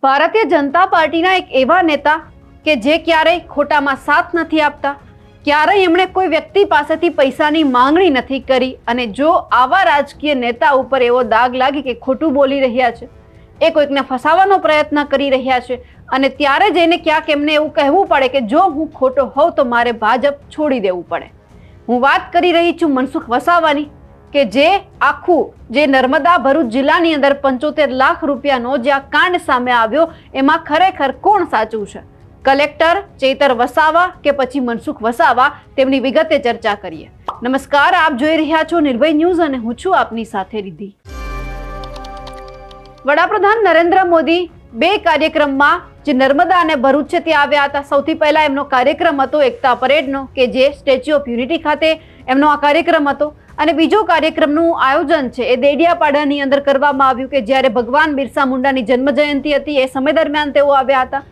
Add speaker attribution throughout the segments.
Speaker 1: ભારતીય જનતા પાર્ટીના એક એવા નેતા કે જે ક્યારેય ખોટામાં સાથ નથી આપતા, ક્યારેય એમણે કોઈ વ્યક્તિ પાસેથી પૈસાની માંગણી નથી કરી, અને જો આવા રાજકીય નેતા ઉપર એવો દાગ લાગે કે ખોટું બોલી રહ્યા છે, એ કોઈકને ફસાવવાનો પ્રયત્ન કરી રહ્યા છે, અને ત્યારે જઈને ક્યાંક એમને એવું કહેવું પડે કે જો હું ખોટો હોઉં તો મારે ભાજપ છોડી દેવું પડે. હું વાત કરી રહી છું મનસુખ વસાવાની, કે જે આખું જે નર્મદા ભરૂચ જિલ્લાની અંદર 75 લાખ રૂપિયાનો જે આ કાંડ સામે આવ્યો, એમાં ખરેખર કોણ સાચું છે? કલેક્ટર ચૈતર વસાવા કે પછી મનસુખ વસાવા? તેમની વિગતે ચર્ચા કરીએ. નમસ્કાર, આપ જોઈ રહ્યા છો નિર્ભય ન્યૂઝ અને હું છું આપની સાથે રિદ્ધિ. વડાપ્રધાન નરેન્દ્ર મોદી બે કાર્યક્રમમાં જે નર્મદા અને ભરૂચ છે ત્યાં આવ્યા હતા. સૌથી પહેલા એમનો કાર્યક્રમ હતો એકતા પરેડનો, કે જે સ્ટેચ્યુ ઓફ યુનિટી ખાતે એમનો આ કાર્યક્રમ હતો, અને બીજો કાર્યક્રમનું આયોજન છે એ દેડિયાપાડાની અંદર કરવામાં આવ્યું, કે જ્યારે ભગવાન બિરસા મુંડાની જન્મ જયંતિ હતી એ સમય દરમિયાન તેઓ આવ્યા હતા.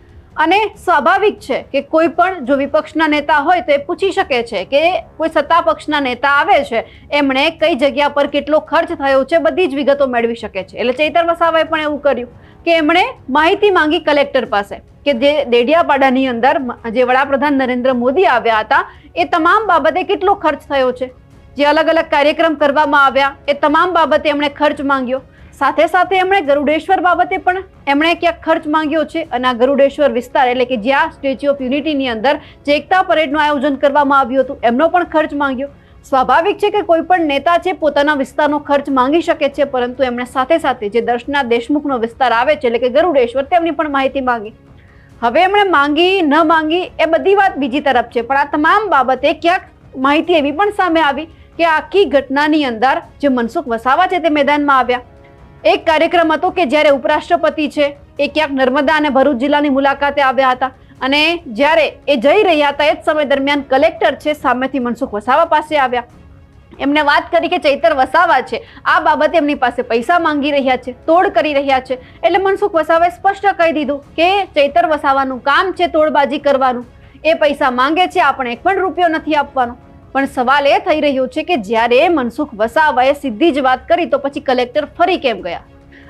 Speaker 1: અને સ્વાભાવિક છે કે કોઈ પણ જો વિપક્ષના નેતા હોય તો એ પૂછી શકે છે કે કોઈ સત્તા પક્ષના નેતા આવે છે, એમણે કઈ જગ્યા પર કેટલો ખર્ચ થયો છે, બધી જ વિગતો મેળવી શકે છે. એટલે ચૈતર વસાવાએ પણ એવું કર્યું કે એમણે માહિતી માંગી કલેક્ટર પાસે, કે જે દેડિયાપાડાની અંદર જે વડાપ્રધાન નરેન્દ્ર મોદી આવ્યા હતા એ તમામ બાબતે કેટલો ખર્ચ થયો છે, જે અલગ અલગ કાર્યક્રમ કરવામાં આવ્યા એ તમામ બાબતે એમણે ખર્ચ માંગ્યો. સાથે સાથે એમણે ગરુડેશ્વર બાબતે પણ એમણે ક્યાંક ખર્ચ માંગ્યો છે, અને આ ગરુડેશ્વર વિસ્તાર એટલે કે જ્યાં સ્ટેચ્યુ ઓફ યુનિટીની અંદર જે એકતા પરેડનું આયોજન કરવામાં આવ્યું હતું એમનો પણ ખર્ચ માંગ્યો. સ્વાભાવિક છે કે કોઈ પણ નેતા છે પોતાના વિસ્તારનો ખર્ચ માંગી શકે છે, પરંતુ એમણે સાથે સાથે જે દર્શના દેશમુખનો વિસ્તાર આવે છે એટલે કે ગરુડેશ્વર, તેમની પણ માહિતી માંગી. હવે એમણે માંગી ન માંગી એ બધી વાત બીજી તરફ છે, પણ આ તમામ બાબતે ક્યાંક માહિતી એવી પણ સામે આવી કે આખી ઘટનાની અંદર જે મનસુખ વસાવા છે તે મેદાનમાં આવ્યા. એક કાર્યક્રમ હતો કે જ્યારે ઉપરાષ્ટ્રપતિ છે એ ક્યાંક નર્મદા અને ભરૂચ જિલ્લાની મુલાકાતે આવ્યા હતા, અને જ્યારે એ જઈ રહ્યા હતા એ જ સમય દરમિયાન કલેક્ટર છે સામેથી મનસુખ વસાવા પાસે આવ્યા. એમને વાત કરી કે ચૈતર વસાવા છે આ બાબતે એમની પાસે પૈસા માંગી રહ્યા છે, તોડ કરી રહ્યા છે. એટલે મનસુખ વસાવાએ સ્પષ્ટ કહી દીધું કે ચૈતર વસાવાનું કામ છે તોડબાજી કરવાનું, એ પૈસા માંગે છે, આપણે એક પણ રૂપિયો નથી આપવાનો. પણ સવાલ એ થઈ રહ્યો છે કે જ્યારે મનસુખ વસાવાએ સીધી જ વાત કરી તો પછી કલેક્ટર ફરી કેમ ગયા?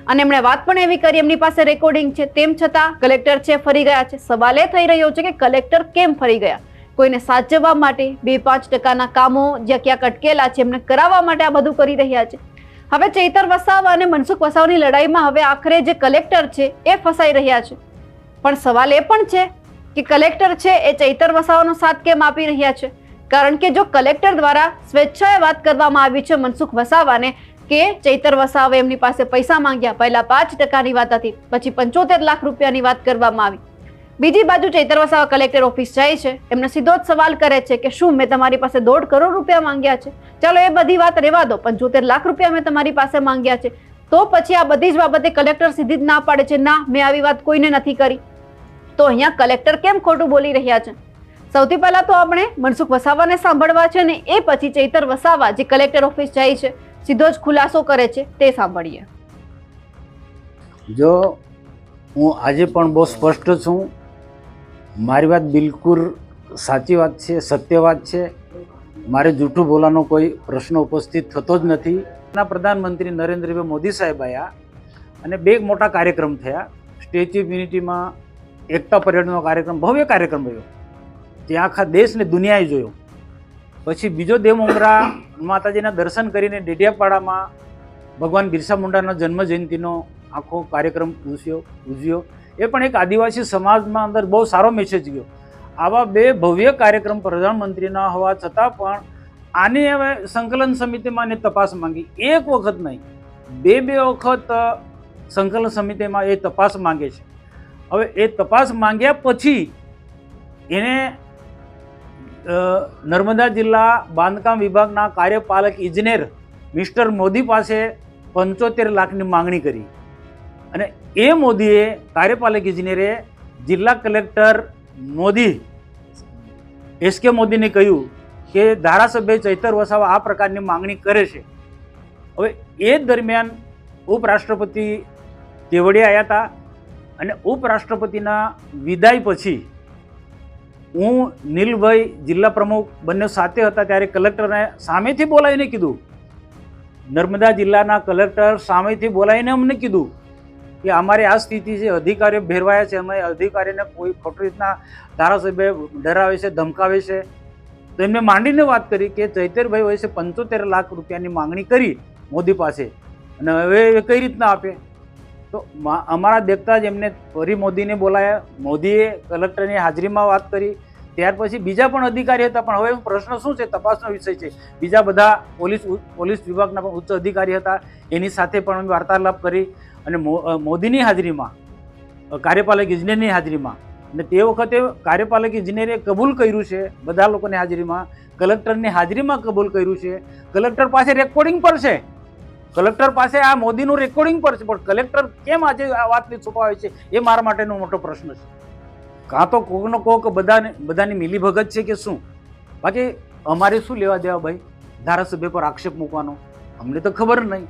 Speaker 1: અને એમણે વાત પણ એવી કરી, એમની પાસે રેકોર્ડિંગ છે, તેમ છતાં કલેક્ટર છે ફરી ગયા છે. સવાલ એ થઈ રહ્યો છે કે કલેક્ટર કેમ ફરી ગયા? કોઈને સાચવવા માટે, 2-5% કામો જ્યાં ક્યાંક અટકેલા છે એમને કરાવવા માટે આ બધું કરી રહ્યા છે. હવે ચૈતર વસાવા અને મનસુખ વસાવાની લડાઈમાં હવે આખરે જે કલેક્ટર છે એ ફસાઈ રહ્યા છે. પણ સવાલ એ પણ છે કે કલેક્ટર છે એ ચૈતર વસાવાનો સાથ કેમ આપી રહ્યા છે? કારણ કે જો કલેક્ટર દ્વારા સ્વેચ્છાએ વાત કરવામાં આવી છે મનસુખ વસાવાને કે ચૈતર વસાવાએ એમની પાસે પૈસા માંગ્યા, પહેલા 5%ની વાત હતી, પછી 75 લાખ રૂપિયાની વાત કરવામાં આવી. બીજી બાજુ ચૈતર વસાવા કલેક્ટર ઓફિસ જાય છે, એમને સીધો જ સવાલ કરે છે કે શું મેં તમારી પાસે 1.5 કરોડ રૂપિયા માંગ્યા છે? ચાલો એ બધી વાત રહેવા દો, 75 લાખ રૂપિયા મેં તમારી પાસે માંગ્યા છે. તો પછી આ બધી જ બાબતે કલેક્ટર સીધી જ ના પાડે છે, ના મેં આવી વાત કોઈને નથી કરી. તો અહીંયા કલેક્ટર કેમ ખોટું બોલી રહ્યા છે? સૌથી પહેલા તો આપણે મનસુખ વસાવાને સાંભળવા છે, ને એ પછી ચૈતર વસાવા જે કલેક્ટર ઓફિસ જાય છે સીધો જ ખુલાસો કરે છે તે સાંભળીએ.
Speaker 2: જો હું આજે પણ બહુ સ્પષ્ટ છું, મારી વાત બિલકુલ સાચી વાત છે, સત્ય વાત છે. મારે જૂઠું બોલવાનો કોઈ પ્રશ્ન ઉપસ્થિત થતો જ નથી. પ્રધાનમંત્રી નરેન્દ્રભાઈ મોદી સાહેબ આવ્યા અને બે મોટા કાર્યક્રમ થયા. સ્ટેચ્યુ ઓફ યુનિટીમાં એકતા પરેડનો કાર્યક્રમ, ભવ્ય કાર્યક્રમ રહ્યો, ત્યાં આખા દેશ ને દુનિયાએ જોયો. પછી બીજો દેવમોગરા માતાજીના દર્શન કરીને ડેડિયાપાડામાં ભગવાન બિરસા મુંડાના જન્મ જયંતિનો આખો કાર્યક્રમ ઉજવ્યો. એ પણ એક આદિવાસી સમાજમાં અંદર બહુ સારો મેસેજ ગયો. આવા બે ભવ્ય કાર્યક્રમ પ્રધાનમંત્રીના હોવા છતાં પણ આની હવે સંકલન સમિતિમાં એને તપાસ માંગી. એક વખત નહીં, બે વખત સંકલન સમિતિમાં એ તપાસ માંગે છે. હવે એ તપાસ માંગ્યા પછી એને નર્મદા જિલ્લા બાંધકામ વિભાગના કાર્યપાલક ઇજનેર મિસ્ટર મોદી પાસે 75 લાખની માંગણી કરી, અને એ મોદીએ કાર્યપાલક ઇજનેરે જિલ્લા કલેક્ટર મોદી એસકે મોદીને કહ્યું કે ધારાસભ્ય ચૈતર વસાવા આ પ્રકારની માંગણી કરે છે. હવે એ દરમિયાન ઉપરાષ્ટ્રપતિ કેવડિયા આવ્યા હતા, અને ઉપરાષ્ટ્રપતિના વિદાય પછી હું નીલભાઈ જિલ્લા પ્રમુખ બંને સાથે હતા, ત્યારે કલેક્ટરને સામેથી બોલાવીને કીધું, નર્મદા જિલ્લાના કલેક્ટર સામેથી બોલાવીને અમને કીધું કે અમારી આ સ્થિતિ છે, અધિકારીઓ ભેરવાયા છે, અમે અધિકારીને કોઈ ખોટી રીતના ધારાસભ્ય ડરાવે છે, ધમકાવે છે. તો એમને માંડીને વાત કરી કે ચૈતરભાઈ હોય છે 75 લાખ રૂપિયાની માંગણી કરી મોદી પાસે, અને હવે એ કઈ રીતના આપે. તો અમારા દેખતા જ એમને ફરી મોદીને બોલાયા, મોદીએ કલેક્ટરની હાજરીમાં વાત કરી. ત્યાર પછી બીજા પણ અધિકારી હતા, પણ હવે પ્રશ્ન શું છે, તપાસનો વિષય છે. બીજા બધા પોલીસ વિભાગના પણ ઉચ્ચ અધિકારી હતા, એની સાથે પણ અમે વાર્તાલાપ કરી. અને મોદીની હાજરીમાં, કાર્યપાલક ઇજનેરની હાજરીમાં, અને તે વખતે કાર્યપાલક ઇજનેરે કબૂલ કર્યું છે, બધા લોકોની હાજરીમાં, કલેક્ટરની હાજરીમાં કબૂલ કર્યું છે. કલેક્ટર પાસે રેકોર્ડિંગ પર છે, કલેક્ટર પાસે આ મોદીનું રેકોર્ડિંગ પર છે, પણ કલેક્ટર કેમ આજે આ વાતને છુપાવે છે એ મારા માટેનો મોટો પ્રશ્ન છે. કાં તો કોકનો કોક બધાની મિલીભગત છે કે શું? બાકી અમારે શું લેવા દેવા ભાઈ ધારાસભ્ય પર આક્ષેપ મૂકવાનો? અમને તો ખબર નહીં.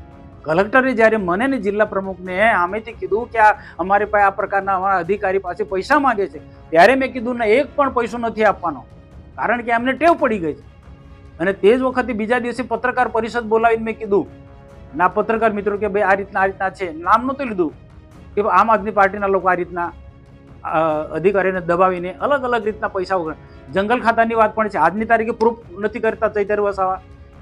Speaker 2: કલેક્ટરે જ્યારે મને ને જિલ્લા પ્રમુખને આમેથી કીધું કે આ અમારી પાસે આ પ્રકારના અમારા અધિકારી પાસે પૈસા માંગે છે, ત્યારે મેં કીધું ને એક પણ પૈસો નથી આપવાનો, કારણ કે અમને ટેવ પડી ગઈ છે. અને તે જ વખતે બીજા દિવસે પત્રકાર પરિષદ બોલાવીને મેં કીધું, ના પત્રકાર મિત્રો કે ભાઈ આ રીતના છે, નામ નહોતું લીધું કે આમ આદમી પાર્ટીના લોકો આ રીતના અધિકારીને દબાવીને અલગ અલગ રીતના પૈસા વગર. જંગલ ખાતાની વાત પણ છે, આજની તારીખે પ્રૂફ નથી કરતા ચૈતર વસાવા.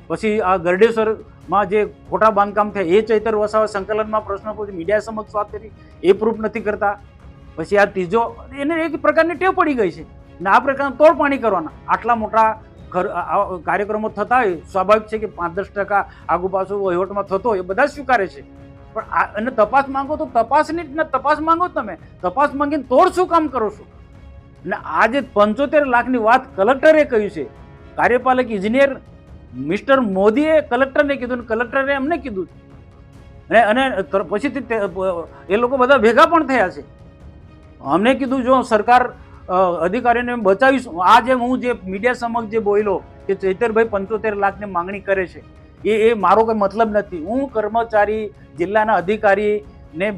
Speaker 2: પછી આ ગરડેશ્વરમાં જે ખોટા બાંધકામ થયા એ ચૈતર વસાવા સંકલનમાં પ્રશ્ન પૂછી મીડિયા સમક્ષ વાત કરી, એ પ્રૂફ નથી કરતા. પછી આ ત્રીજો, એને એક પ્રકારની ટેવ પડી ગઈ છે ને આ પ્રકારના તોડ પાણી કરવાના. આટલા મોટા કાર્યક્રમો થતા હોય, સ્વાભાવિક છે કે 5-10% આગુ પાછું વહીવટમાં થતો હોય, એ બધા સ્વીકારે છે. પણ અને તપાસ માંગો તો તપાસ માંગો, તમે તપાસ માંગીને તોડ શું કામ કરો છો? અને આજે 75 લાખની વાત કલેક્ટરે કહ્યું છે, કાર્યપાલક ઇજનેર મિસ્ટર મોદીએ કલેક્ટરને કીધું ને કલેક્ટરે એમને કીધું. અને પછીથી એ લોકો બધા ભેગા પણ થયા છે. અમને કીધું જો સરકાર અધિકારીને બચાવીશું. આ જે હું જે મીડિયા સમક્ષ જે બોલ્યો કે ચૈતરભાઈ 75 લાખની માંગણી કરે છે, એ મારો કોઈ મતલબ નથી. હું કર્મચારી જિલ્લાના અધિકારીને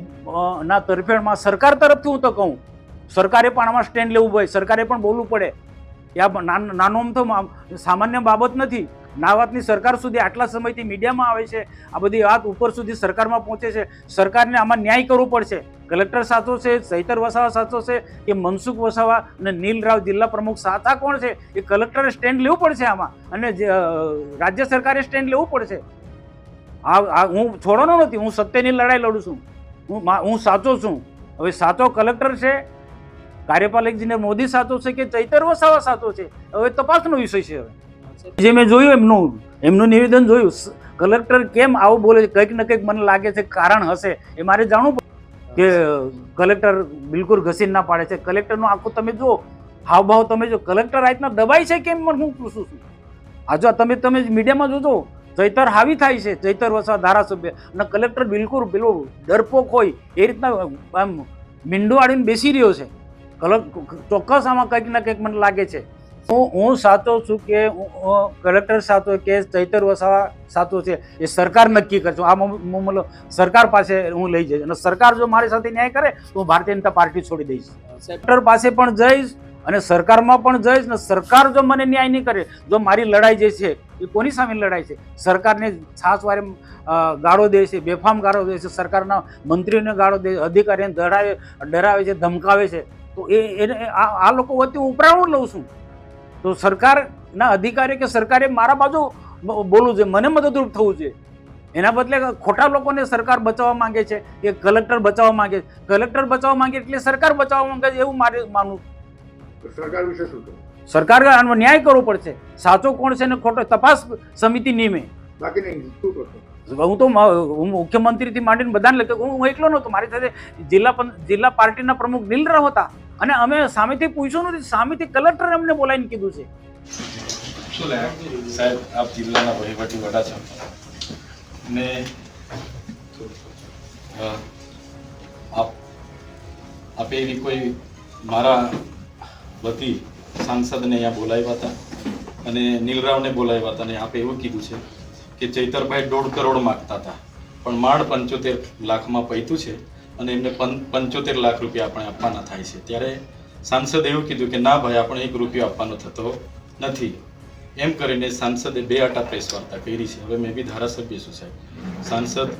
Speaker 2: ના તરફેણમાં સરકાર તરફથી હું તો કહું, સરકારે પણ આમાં સ્ટેન્ડ લેવું પડે, સરકારે પણ બોલવું પડે. નાનો તો સામાન્ય બાબત નથી. ના વાતની સરકાર સુધી આટલા સમયથી મીડિયામાં આવે છે, આ બધી વાત ઉપર સુધી સરકારમાં પહોંચે છે. સરકારને આમાં ન્યાય કરવો પડશે. કલેક્ટર સાચો છે, ચૈતર વસાવા સાચો છે કે મનસુખ વસાવા અને નીલ રાવ જિલ્લા પ્રમુખ સાચા કોણ છે? એ કલેક્ટરે સ્ટેન્ડ લેવું પડશે આમાં, અને રાજ્ય સરકારે સ્ટેન્ડ લેવું પડશે. હું છોડવાનો નથી, હું સત્યની લડાઈ લડું છું, હું સાચો છું. હવે સાચો કલેક્ટર છે, કાર્યપાલક ઇજનેર મોદી સાચો છે કે ચૈતર વસાવા સાચો છે, હવે તપાસનો વિષય છે. હવે જે મેં જોયું એમનું નિવેદન જોયું, કલેક્ટર કેમ આવું બોલે છે, કંઈક ને કંઈક મને લાગે છે કારણ હશે, એ મારે જાણવું પડે. કે કલેક્ટર બિલકુલ ઘસી ના પાડે છે. કલેક્ટરનું આખું તમે જુઓ, હાવભાવ તમે જો, કલેક્ટર આ રીતના દબાય છે કેમ, હું પૂછું છું. આ જો તમે મીડિયામાં જોજો, ચૈતર હાવી થાય છે, ચૈતર વસાવા ધારાસભ્ય, અને કલેક્ટર બિલકુલ પેલું ડરપોક હોય એ રીતના આમ મીંડું આડીને બેસી રહ્યો છે. ચોક્કસ આમાં કંઈક ને કંઈક મને લાગે છે. હું સાચો છું કે કલેક્ટર સાચો કે ચૈતર વસાવા સાચો છે, એ સરકાર નક્કી કરશે. આ મતલબ સરકાર પાસે હું લઈ જઈશ, અને સરકાર જો મારી સાથે ન્યાય કરે તો હું ભારતીય જનતા પાર્ટી છોડી દઈશ. કલેક્ટર પાસે પણ જઈશ અને સરકારમાં પણ જઈશ. ને સરકાર જો મને ન્યાય નહીં કરે, જો મારી લડાઈ જે છે એ કોની સામે લડાઈ છે? સરકારને છાસવારે ગાળો દે છે, બેફામ ગાળો દે છે, સરકારના મંત્રીઓને ગાળો દે, અધિકારીને ડરાવે છે, ધમકાવે છે. તો આ લોકો વચ્ચે ઉપરાણું લઉં છું. તો સરકારના અધિકારી કે સરકારે મારા બાજુ બોલવું છે, મને મદદરૂપ થવું છે. એના બદલે ખોટા લોકોને સરકાર બચાવવા માંગે છે કે કલેક્ટર બચાવવા માંગે છે. કલેક્ટર બચાવવા માંગે એટલે સરકાર બચાવવા માંગે છે એવું મારે માનવું.
Speaker 3: સરકાર વિશે શું કહે?
Speaker 2: સરકાર આનો ન્યાય કરવો પડશે. સાચો કોણ છે ને ખોટો તપાસ સમિતિ નિયમે.
Speaker 3: બાકી નહીં શું કરશો?
Speaker 2: હું તો મુખ્યમંત્રીથી માંડીને બધાને લખે, હું એકલો નહોતો, મારી સાથે જિલ્લા પાર્ટીના પ્રમુખ નીલ રાવ હતા, અને અમે સામેથી પૂછ્યું નથી, સામેથી કલેક્ટર અમને બોલાવીને કીધું છે.
Speaker 4: શું સાહેબ, આપ જિલ્લાના વહીવટી વડા છો ને આપે એવી કોઈ મારા વતી સાંસદને અહીંયા બોલાવ્યા હતા અને નીલરાવને બોલાવ્યા હતા, અને આપે એવું કીધું છે કે ચૈતરભાઈ 1.5 કરોડ માગતા હતા, પણ માંડ 75 લાખમાં પૈતું છે અને એમને 75 લાખ રૂપિયા આપણે આપવાના થાય છે. ત્યારે સાંસદે એવું કીધું કે ના ભાઈ, આપણે 1 રૂપિયો આપવાનો થતો નથી. એમ કરીને સાંસદે 2 આટા પ્રેસ વાર્તા કરી છે. હવે મેં બી ધારાસભ્ય છું સાહેબ, સાંસદ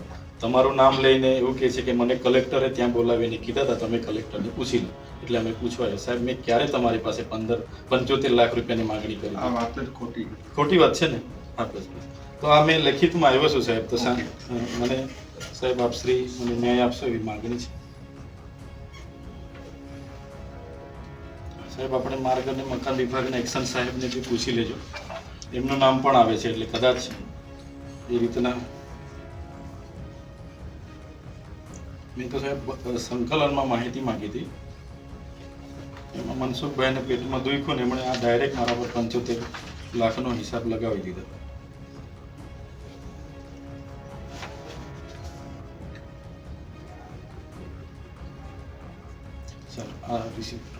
Speaker 4: તમારું નામ લઈને એવું કહે છે કે મને કલેક્ટરે ત્યાં બોલાવીને કીધા હતા, તમે કલેક્ટરને પૂછી લો. એટલે અમે પૂછવા આવ્યા, સાહેબ મેં ક્યારે તમારી પાસે 75 લાખ રૂપિયાની માંગણી કરી?
Speaker 3: આ વાત જ ખોટી.
Speaker 4: ખોટી વાત છે ને? હા બસ બસ. તો આ મેં લેખિતમાં આવ્યો છું સાહેબ. તો મને સાહેબ આપ શ્રી મને ન્યાય આપશો એવી માંગણી છે. સાહેબ આપણે માર્ગ અને મકાન વિભાગના એક્શન સાહેબને બી પૂછી લેજો, એમનું નામ પણ આવે છે, એટલે કદાચ એ રીતના. મેં તો સાહેબ સંકલનમાં માહિતી માંગી હતી, એમાં મનસુખભાઈને પેટમાં દુખ્યું ને એમણે આ ડાયરેક્ટ મારા પર 75 લાખનો હિસાબ લગાવી દીધો. ચાલો આ રિસીપ્ટ.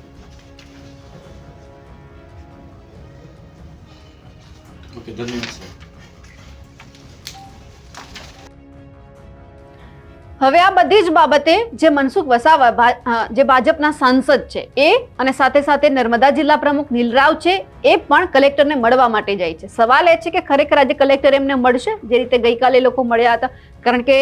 Speaker 4: ઓકે, ધન્યવાદ સર.
Speaker 1: હવે આ બધી જ બાબતે જે મનસુખ વસાવા જે ભાજપના સાંસદ છે એ અને સાથે સાથે નર્મદા જિલ્લા પ્રમુખ નીલરાવ છે એ પણ કલેક્ટરને મળવા માટે જાય છે. સવાલ એ છે કે ખરેખર આજે કલેક્ટર એમને મળશે જે રીતે ગઈકાલે લોકો મળ્યા હતા? કારણ કે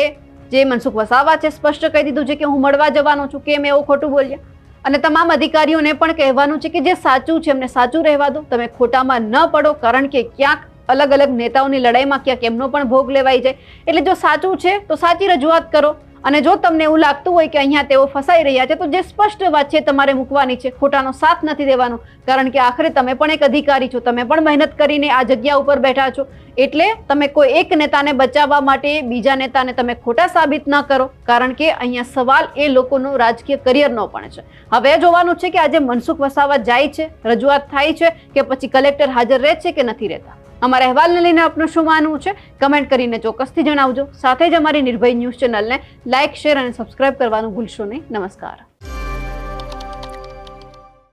Speaker 1: જે મનસુખ વસાવા છે સ્પષ્ટ કહી દીધું છે કે હું મળવા જવાનો છું, કેમ એવું ખોટું બોલ્યા? અને તમામ અધિકારીઓને પણ કહેવાનું છે કે જે સાચું છે એમને સાચું રહેવા દો, તમે ખોટામાં ન પડો, કારણ કે ક્યાંક અલગ અલગ નેતાઓની લડાઈમાં ક્યાંક એમનો પણ ભોગ લેવાઈ જાય. એટલે જો સાચું છે તો સાચી રજૂઆત કરો, અને જો તમને એવું લાગતું હોય કે અહીંયા તેઓ ફસાઈ રહ્યા છે તો જે સ્પષ્ટ વાત છે તમારે મૂકવાની છે, ખોટાનો સાથ નથી દેવાનો. કારણ કે આખરે તમે પણ એક અધિકારી છો, તમે પણ મહેનત કરીને આ જગ્યા ઉપર બેઠા છો, એટલે તમે કોઈ એક નેતાને બચાવવા માટે બીજા નેતાને તમે ખોટા સાબિત ન કરો, કારણ કે અહીંયા સવાલ એ લોકોનો રાજકીય કરિયરનો પણ છે. હવે જોવાનું છે કે આજે મનસુખ વસાવા જાય છે, રજૂઆત થાય છે કે પછી કલેક્ટર હાજર રહે છે કે નથી રહેતા. અમારા અહેવાલને લઈને આપનું શું માનવું છે કમેન્ટ કરીને ચોક્કસથી જણાવજો. સાથે જ અમારી નિર્ભય ન્યૂઝ ચેનલને લાઇક, શેર અને સબસ્ક્રાઇબ કરવાનું ભૂલશો નહીં. નમસ્કાર.